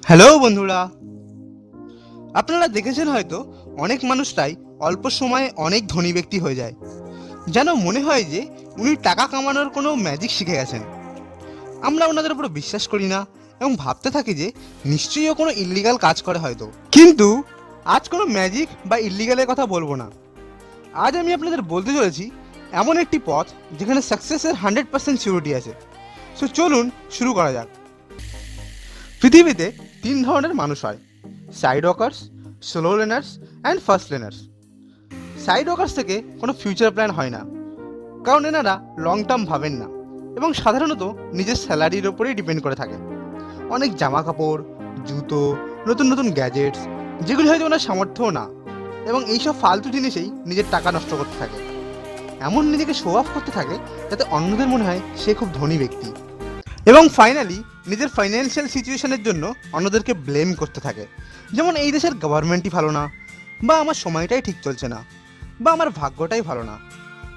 Hello বন্ধুরা, আপনারা দেখেছেন হয়তো অনেক মানুষরাই অল্প সময়ে অনেক ধনী ব্যক্তি হয়ে যায়। যেন মনে হয় যে উনি টাকা কামানোর কোনো ম্যাজিক শিখে গেছেন। আমরা ওনাদের উপর বিশ্বাস করি না এবং ভাবতে থাকি যে নিশ্চয়ই ও কোনো ইল্লিগাল কাজ করে হয়তো। কিন্তু আজ কোনো ম্যাজিক বা ইল্লিগালের কথা বলবো না। আজ আমি আপনাদের বলতে চলেছি এমন একটি পথ যেখানে সাকসেসের 100% সিউরিটি আছে। সো চলুন শুরু করা যাক। পৃথিবীতে 3 ধরনের মানুষ হয়: side workers, slow learners and first learners. Side workers থেকে কোনো ফিউচার প্ল্যান হয় না, কারণ এনারা লং টার্ম ভাবেন না এবং সাধারণত নিজের স্যালারির ওপরেই ডিপেন্ড করে থাকে। অনেক জামা কাপড়, জুতো, নতুন নতুন গ্যাজেটস, যেগুলি হয়তো ওনার সামর্থ্যও না, এবং এইসব ফালতু জিনিসেই নিজের টাকা নষ্ট করতে থাকে। এমন নিজেকে শো অফ করতে থাকে যাতে অন্যদের মনে হয় সে খুব ধনী ব্যক্তি, এবং ফাইনালি নিজের ফাইন্যান্সিয়াল সিচুয়েশনের জন্য অন্যদেরকে ব্লেম করতে থাকে। যেমন এই দেশের গভর্নমেন্টই ভালো না, বা আমার সময়টাই ঠিক চলছে না, বা আমার ভাগ্যটাই ভালো না।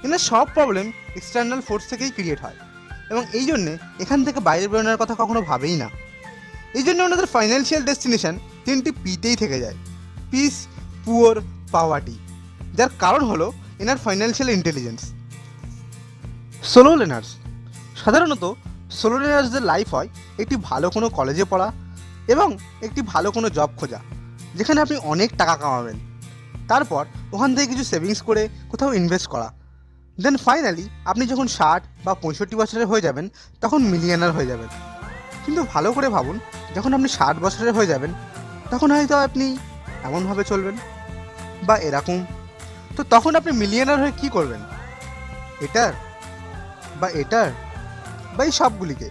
এনার সব প্রবলেম এক্সটার্নাল ফোর্স থেকেই ক্রিয়েট হয়, এবং এই জন্যে এখান থেকে বাইরে বেরোনোর কথা কখনো ভাবেই না। এই জন্য ওনাদের ফাইন্যান্সিয়াল ডেস্টিনেশন 3টি পিতেই থেকে যায়: পিস, পুয়ার, পাওয়ার্টি। যার কারণ হলো এনার ফাইন্যান্সিয়াল ইন্টেলিজেন্স। Solo learners. সাধারণত সোলো লার্নার্সদের লাইফ হয় একটি ভালো কোনো কলেজে পড়া এবং একটি ভালো কোনো জব খোঁজা, যেখানে আপনি অনেক টাকা কামাবেন। তারপর ওখান থেকে কিছু সেভিংস করে কোথাও ইনভেস্ট করা। দেন ফাইনালি আপনি যখন 60 বা 65 বছরের হয়ে যাবেন তখন মিলিয়নার হয়ে যাবেন। কিন্তু ভালো করে ভাবুন, যখন আপনি 60 বছরের হয়ে যাবেন তখন হয়তো আপনি এমনভাবে চলবেন বা এরকম। তো তখন আপনি মিলিয়নার হয়ে কী করবেন? এটার বা এটার বা এই সবগুলিকে।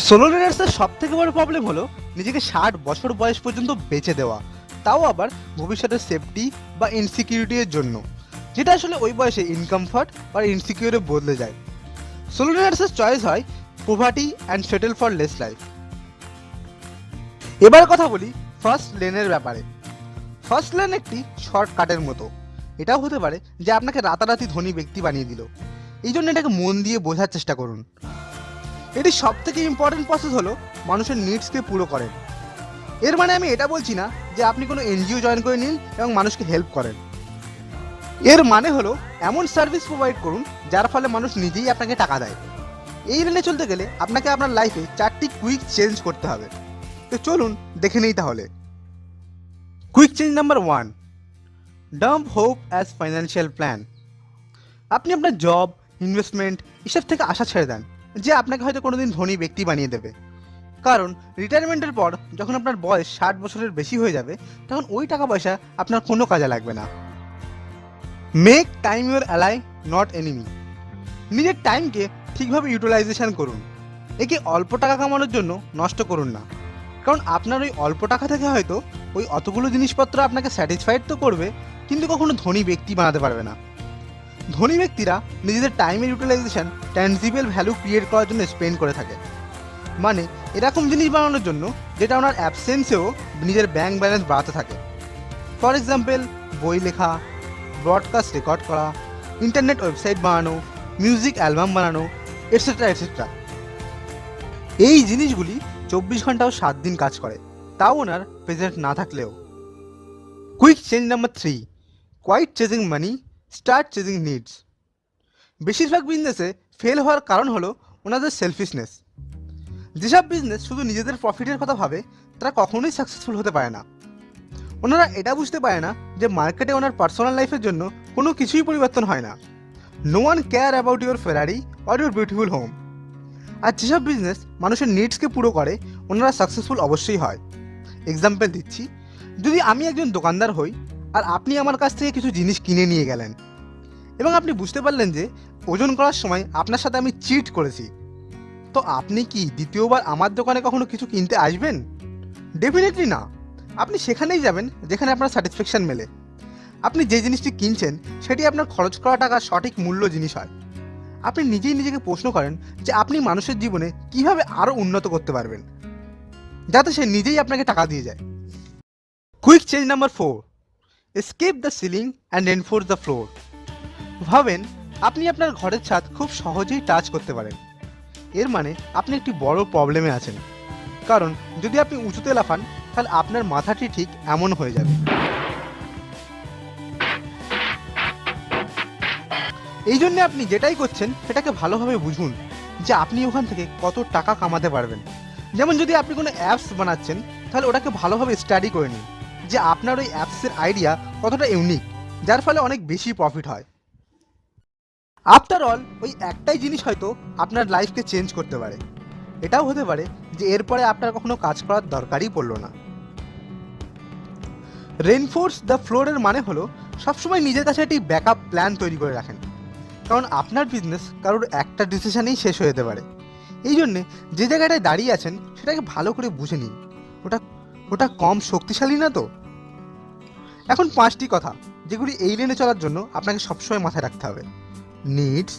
সোলো লার্নার্সের সব থেকে বড় প্রবলেম হলো নিজেকে 60 বছর বয়স পর্যন্ত বেঁচে দেওয়া, তাও আবার ভবিষ্যতের সেফটি বা ইনসিকিউরিটির জন্য, যেটা আসলে ওই বয়সে ইনকমফর্ট বা ইনসিকিউরে বদলে যায়। সোলো লার্নার্সের চয়েস হয় poverty and settle for less life. এবার কথা বলি ফার্স্ট লেনের ব্যাপারে। ফার্স্ট লেন একটি শর্টকাটের মতো। এটাও হতে পারে যে আপনাকে রাতারাতি ধনী ব্যক্তি বানিয়ে দিল। এই জন্য এটাকে মন দিয়ে বোঝার চেষ্টা করুন। এটি সব থেকে ইম্পর্টেন্ট প্রসেস হলো মানুষের নিডসকে পুরো করেন। এর মানে আমি এটা বলছি না যে আপনি কোনো এনজিও জয়েন করে নিন এবং মানুষকে হেল্প করেন। এর মানে হলো এমন সার্ভিস প্রোভাইড করুন যার ফলে মানুষ নিজেই আপনাকে টাকা দেয়। এই লেনে চলতে গেলে আপনাকে আপনার লাইফে 4টি কুইক চেঞ্জ করতে হবে। তো চলুন দেখে নেই তাহলে। Quick change number 1: dump hope as financial plan. আপনি আপনার জব, ইনভেস্টমেন্ট এসব থেকে আশা ছেড়ে দেন যে আপনাকে হয়তো কোনোদিন ধনী ব্যক্তি বানিয়ে দেবে। কারণ রিটায়ারমেন্টের পর যখন আপনার বয়স 60 বছরের বেশি হয়ে যাবে তখন ওই টাকা পয়সা আপনার কোনো কাজে লাগবে না। Make time your ally, not enemy. নিজের টাইমকে ঠিকভাবে ইউটিলাইজেশন করুন। একে অল্প টাকা কামানোর জন্য নষ্ট করুন না, কারণ আপনার ওই অল্প টাকা থেকে হয়তো ওই অতগুলো জিনিসপত্র আপনাকে স্যাটিসফাইড তো করবে, কিন্তু কখনো ধনী ব্যক্তি বানাতে পারবে না। ধনী ব্যক্তিরা নিজেদের টাইমের ইউটিলাইজেশন ট্যানজিবল ভ্যালু ক্রিয়েট করার জন্য স্পেন্ড করে থাকে। মানে এরকম জিনিস বানানোর জন্য যেটা ওনার অ্যাবসেন্সেও নিজের ব্যাংক ব্যালেন্স বাড়াতে থাকে। ফর এক্সাম্পল, বই লেখা, ব্রডকাস্ট রেকর্ড করা, ইন্টারনেট ওয়েবসাইট বানানো, মিউজিক অ্যালবাম বানানো, এটসেট্রা এটসেট্রা। এই জিনিসগুলি 24 ঘন্টা ও 7 দিন কাজ করে, তাও ওনার প্রেজেন্ট না থাকলেও। Quick change number 3: quit chasing money, start chasing needs. বেশিরভাগ বিজনেসে ফেল হওয়ার কারণ হলো ওনাদের সেলফিশনেস। যেসব বিজনেস শুধু নিজেদের প্রফিটের কথা ভাবে তারা কখনোই সাকসেসফুল হতে পারে না। ওনারা এটা বুঝতে পারে না যে মার্কেটে ওনার পার্সোনাল লাইফের জন্য কোনো কিছুই পরিবর্তন হয় না। No one care about your Ferrari or your beautiful home. আর যেসব বিজনেস মানুষের নিডসকে পুরো করে ওনারা সাকসেসফুল অবশ্যই হয়। এক্সাম্পল দিচ্ছি, যদি আমি একজন দোকানদার হই আর আপনি আমার কাছ থেকে কিছু জিনিস কিনে নিয়ে গেলেন এবং আপনি বুঝতে পারলেন যে ওজন করার সময় আপনার সাথে আমি চিট করেছি, তো আপনি কি দ্বিতীয়বার আমার দোকানে কখনো কিছু কিনতে আসবেন? ডেফিনেটলি না। আপনি সেখানেই যাবেন যেখানে আপনার স্যাটিসফ্যাকশন মেলে। আপনি যে জিনিসটি কিনছেন সেটি আপনার খরচ করা টাকার সঠিক মূল্য জিনিস হয়। আপনি নিজেই নিজেকে প্রশ্ন করেন যে আপনি মানুষের জীবনে কিভাবে আরও উন্নত করতে পারবেন যাতে সে নিজেই আপনাকে টাকা দিয়ে যায়। Quick change number 4: escape the ceiling and enforce the floor. ভাবেন আপনি আপনার ঘরের ছাদ খুব সহজেই টাচ করতে পারেন। এর মানে আপনি একটি বড় প্রবলেমে আছেন, কারণ যদি আপনি উঁচুতে লাফান তাহলে আপনার মাথাটি ঠিক এমন হয়ে যাবে। এই জন্য আপনি যেটাই করছেন সেটাকে ভালোভাবে বুঝুন যে আপনি ওখান থেকে কত টাকা কামাতে পারবেন। যেমন যদি আপনি কোনো অ্যাপস বানাচ্ছেন তাহলে ওটাকে ভালোভাবে স্টাডি করে নিন যে আপনার ওই অ্যাপসের আইডিয়া কতটা ইউনিক, যার ফলে অনেক বেশি প্রফিট হয়। আফটার অল ওই একটাই জিনিস হয়তো আপনার লাইফকে চেঞ্জ করতে পারে। এটাও হতে পারে যে এরপরে আপনার কখনো কাজ করার দরকারই পড়লো না। রেনফোর্স দ্য ফ্লোরের মানে হলো সবসময় নিজের কাছে একটি ব্যাকআপ প্ল্যান তৈরি করে রাখেন, কারণ আপনার বিজনেস কারোর একটা ডিসিশনেই শেষ হয়ে যেতে পারে। এই জন্যে যে জায়গাটায় দাঁড়িয়ে আছেন সেটাকে ভালো করে বুঝে নিন, ওটা কম শক্তিশালী না তো। এখন 5টি কথা যেগুলি এই লেনে চলার জন্য আপনাকে সবসময় মাথায় রাখতে হবে: needs,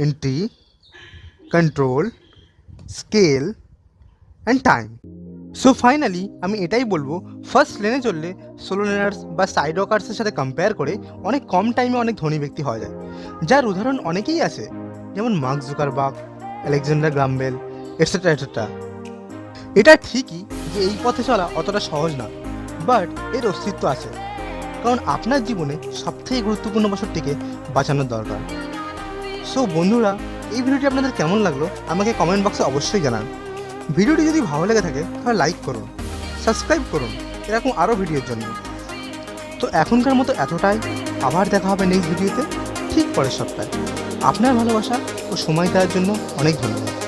entry, control, scale and time. So finally আমি এটাই বলবো, ফার্স্ট লেনে চললে সোলো লেনার্স বা সাইড ওয়াকার্সের সাথে কম্পেয়ার করে অনেক কম টাইমে অনেক ধনী ব্যক্তি হওয়া যায়, যার উদাহরণ অনেকেই আছে, যেমন Mark Zuckerberg, Alexander Graham Bell, etcetera etcetera. এটা ঠিকই যে এই পথে চলা অতটা সহজ না, বাট এর অস্তিত্ব আছে, কারণ আপনার জীবনে সবথেকে গুরুত্বপূর্ণ বছরটিকে বাঁচানোর দরকার। সো বন্ধুরা, এই ভিডিওটি আপনাদের কেমন লাগলো আমাকে কমেন্ট বক্সে অবশ্যই জানান। ভিডিওটি যদি ভালো লেগে থাকে তাহলে লাইক করুন, সাবস্ক্রাইব করুন এরকম আরও ভিডিওর জন্য। তো এখনকার মতো এতটাই, আবার দেখা হবে নেক্সট ভিডিওতে ঠিক পরের সপ্তাহে। আপনার ভালোবাসা ও সময় দেওয়ার জন্য অনেক ধন্যবাদ।